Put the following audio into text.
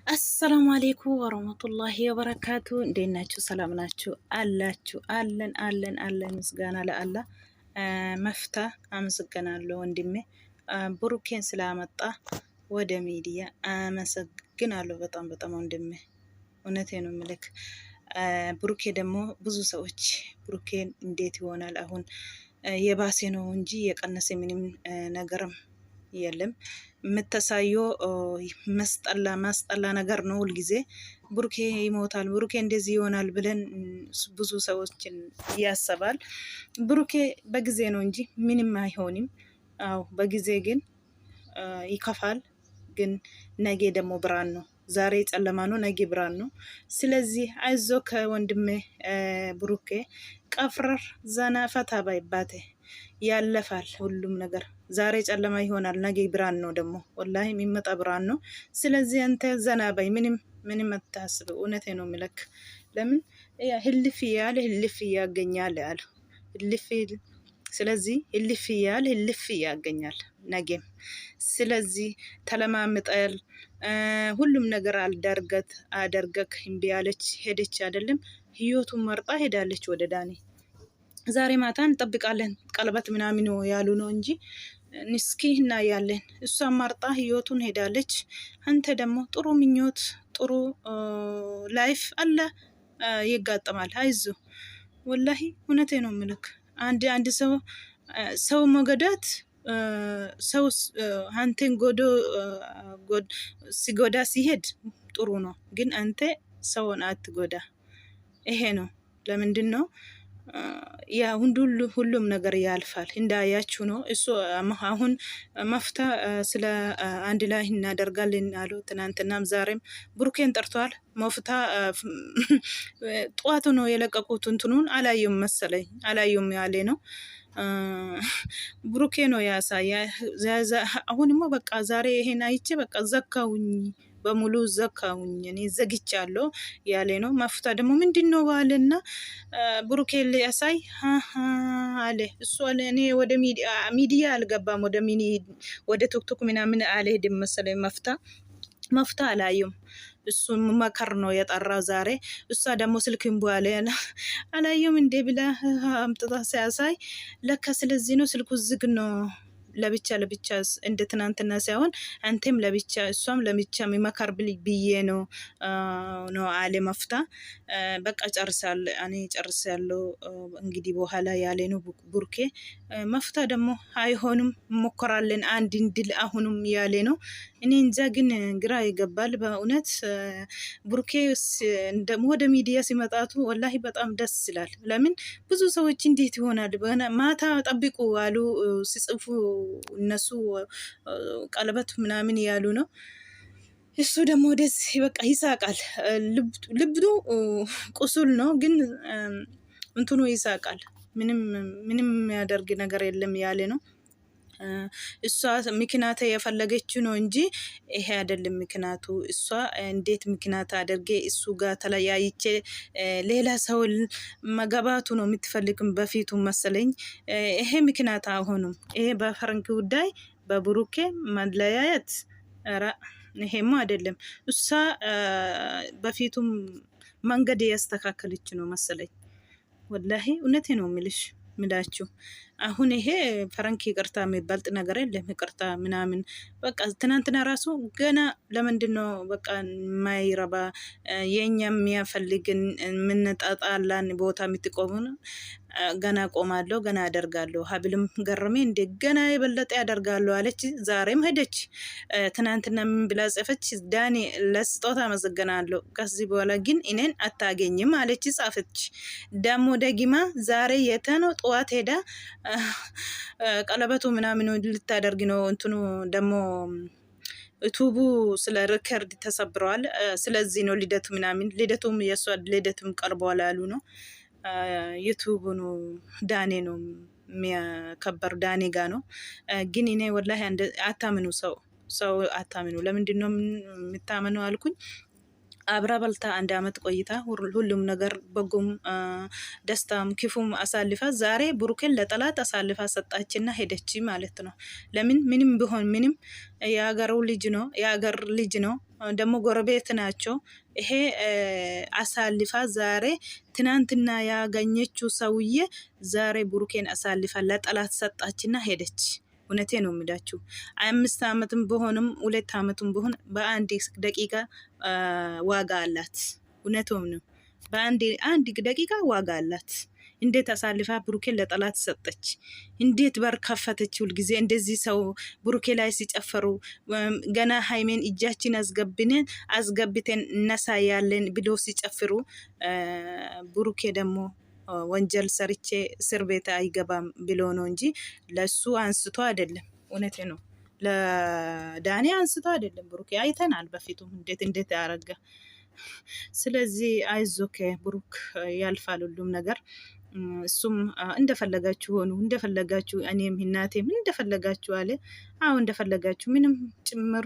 አሰላሙ አሌይኩም ወረህመቱላሂ ወበረካቱ። እንዴት ናችሁ? ሰላም ናችሁ? አላችሁ? አለን ምስጋና ለአላህ። መፍታ አመሰግናለሁ ወንድሜ ብሩኬን ስላመጣ ወደ ሚዲያ አመሰግናለሁ። በጣም ወንድሜ እውነቴ ነው ምልክ። ብሩኬ ደግሞ ብዙ ሰዎች ብሩኬን እንዴት ይሆናል አሁን የባሴ ነው እንጂ የቀነሰ ምንም ነገርም የለም። የምታሳየው ማስጠላ ነገር ነው። ሁልጊዜ ብሩኬ ይሞታል፣ ብሩኬ እንደዚህ ይሆናል ብለን ብዙ ሰዎችን ያሰባል። ብሩኬ በጊዜ ነው እንጂ ምንም አይሆንም። አዎ በጊዜ ግን ይከፋል። ግን ነገ ደግሞ ብርሃን ነው። ዛሬ ጨለማ ነው፣ ነገ ብርሃን ነው። ስለዚህ አይዞ ከወንድሜ ብሩኬ ቀፍረር ዘና ፈታ ባይባቴ ያለፋል ሁሉም ነገር። ዛሬ ጨለማ ይሆናል፣ ነገ ብርሃን ነው። ደግሞ ወላሂ የሚመጣ ብርሃን ነው። ስለዚህ አንተ ዘና ባይ፣ ምንም አታስብ። እውነቴ ነው የሚለክ። ለምን ህልፍ ያገኛል ያለ ህልፍ። ስለዚህ ህልፍ ያገኛል ነገም። ስለዚህ ተለማምጠል ሁሉም ነገር አደርገክ እምቢ አለች ሄደች አይደለም። ህይወቱን መርጣ ሄዳለች ወደ ዳኒ። ዛሬ ማታ እንጠብቃለን ቀለበት ምናምን ያሉ ነው እንጂ ንስኪ እናያለን። እሷን መርጣ ህይወቱን ሄዳለች። አንተ ደግሞ ጥሩ ምኞት ጥሩ ላይፍ አለ ይጋጠማል። አይዞ ወላሂ እውነቴ ነው ምልክ። አንድ ሰው መገዳት ሰው አንተን ሲጎዳ ሲሄድ ጥሩ ነው፣ ግን አንተ ሰውን አትጎዳ። ይሄ ነው ለምንድን ነው ያ ሁሉም ነገር ያልፋል። እንዳያችሁ ነው እሱ አሁን መፍታ ስለ አንድ ላይ እናደርጋለን አሉ። ትናንትናም ዛሬም ብሩኬን ጠርቷል። መፍታ ጠዋቱ ነው የለቀቁት። እንትኑን አላየም መሰለኝ፣ አላየም ያለ ነው ብሩኬ ነው ያሳያ። አሁንማ በቃ ዛሬ ይሄን አይቼ በቃ ዘካውኝ በሙሉ ዘካውኝ፣ እኔ ዘግቻለሁ ያለ ነው። መፍታ ደግሞ ምንድነው ባለና ብሩኬ ሊያሳይ አለ እሱ አለ። እኔ ወደ ሚዲያ አልገባም፣ ወደ ቲክቶክ ምናምን አልሄድም መሰለኝ። መፍታ አላየም። እሱ መከር ነው የጠራው ዛሬ። እሷ ደግሞ ስልክን በኋላ አላየም እንዴ ብላ አምጥታ ሲያሳይ ለካ ስለዚህ ነው ስልኩ ዝግ ነው። ለብቻ እንደ ትናንትና ሳይሆን አንተም ለብቻ እሷም ለብቻ የሚመከር ብዬ ነው አለ መፍታ። በቃ እኔ ጨርሳለሁ እንግዲህ በኋላ ያለ ነው ብሩኬ። መፍታ ደግሞ አይሆንም ሞከራለን አንድ እንድል አሁንም ያለ ነው። እኔ እንጃ ግን ግራ ይገባል በእውነት። ብሩኬ ደግሞ ወደ ሚዲያ ሲመጣቱ ወላሂ በጣም ደስ ይላል። ለምን ብዙ ሰዎች እንዴት ይሆናል ማታ ጠብቁ አሉ ሲጽፉ እነሱ ቀለበት ምናምን ያሉ ነው። እሱ ደግሞ ወደዚህ በቃ ይሳቃል። ልብዱ ቁስል ነው ግን እንትኑ ይሳቃል። ምንም የሚያደርግ ነገር የለም ያለ ነው። እሷ ምክንያት የፈለገችው ነው እንጂ ይሄ አይደለም ምክንያቱ። እሷ እንዴት ምክንያት አድርጌ እሱ ጋር ተለያይቼ ሌላ ሰው መገባቱ ነው የምትፈልግም በፊቱ መሰለኝ። ይሄ ምክንያት አሁንም ይሄ በፈረንክ ጉዳይ በብሩኬ መለያየት ይሄማ አይደለም። እሷ በፊቱም መንገድ ያስተካከለች ነው መሰለኝ። ወላሂ እውነቴ ነው ምላችሁ። አሁን ይሄ ፈረንክ ይቅርታ የሚባል ነገር የለም። ይቅርታ ምናምን በቃ ትናንትና ራሱ ገና ለምንድን ነው በቃ የማይረባ የኛ የሚያፈልግን የምንጣጣላን ቦታ የምትቆሙ ገና ቆማለሁ ገና ያደርጋለሁ። ሀብልም ገረሜ እንደ ገና የበለጠ ያደርጋለሁ አለች። ዛሬም ሄደች። ትናንትና ምን ብላ ጽፈች? ዳኒ ለስጦታ አመሰግናለሁ፣ ከዚህ በኋላ ግን እኔን አታገኝም አለች ጻፈች። ደሞ ደግማ ዛሬ የተ ነው ጠዋት ሄዳ ቀለበቱ ምናምን ልታደርግ ነው። እንትኑ ደግሞ ዩቱቡ ስለ ሪከርድ ተሰብረዋል። ስለዚህ ነው ልደቱ ምናምን ልደቱም የሷ ልደቱም ቀርቧል ያሉ ነው። ዩቱቡ ነው ዳኔ ነው የሚያከበር ዳኔ ጋ ነው። ግን እኔ ወላሂ አታምኑ፣ ሰው አታምኑ። ለምንድን ነው የምታምነው አልኩኝ። አብራ በልታ 1 አመት ቆይታ ሁሉም ነገር በጎም ደስታም ክፉም አሳልፋ ዛሬ ብሩኬን ለጠላት አሳልፋ ሰጣችና ሄደች ማለት ነው። ለምን ምንም ቢሆን ምንም የሀገሩ ልጅ ነው፣ የሀገር ልጅ ነው፣ ደግሞ ጎረቤት ናቸው። ይሄ አሳልፋ ዛሬ ትናንትና ያገኘችው ሰውዬ ዛሬ ብሩኬን አሳልፋ ለጠላት ሰጣችና ሄደች። እውነቴ ነው የሚላችሁ 5 አመትም ቢሆንም 2 አመትም ቢሆን በአንድ ደቂቃ ዋጋ አላት። እውነቱም ነው። አንድ ደቂቃ ዋጋ አላት። እንዴት አሳልፋ ብሩኬን ለጠላት ሰጠች? እንዴት በር ከፈተች? ሁልጊዜ እንደዚህ ሰው ብሩኬ ላይ ሲጨፈሩ ገና ሃይሜን እጃችን አስገብተን እነሳያለን ብሎ ሲጨፍሩ ብሩኬ ደግሞ ወንጀል ሰርቼ እስር ቤት አይገባም ብሎ ነው እንጂ ለሱ አንስቶ አይደለም። እውነቴ ነው። ለዳኒ አንስቶ አይደለም። ብሩኬ አይተናል በፊቱም እንዴት ያረጋ። ስለዚህ አይዞክ ብሩክ፣ ያልፋል ሁሉም ነገር። እሱም እንደፈለጋችሁ ሆኑ፣ እንደፈለጋችሁ እኔም እናቴም እንደፈለጋችሁ አለ። አዎ እንደፈለጋችሁ ምንም ጭምር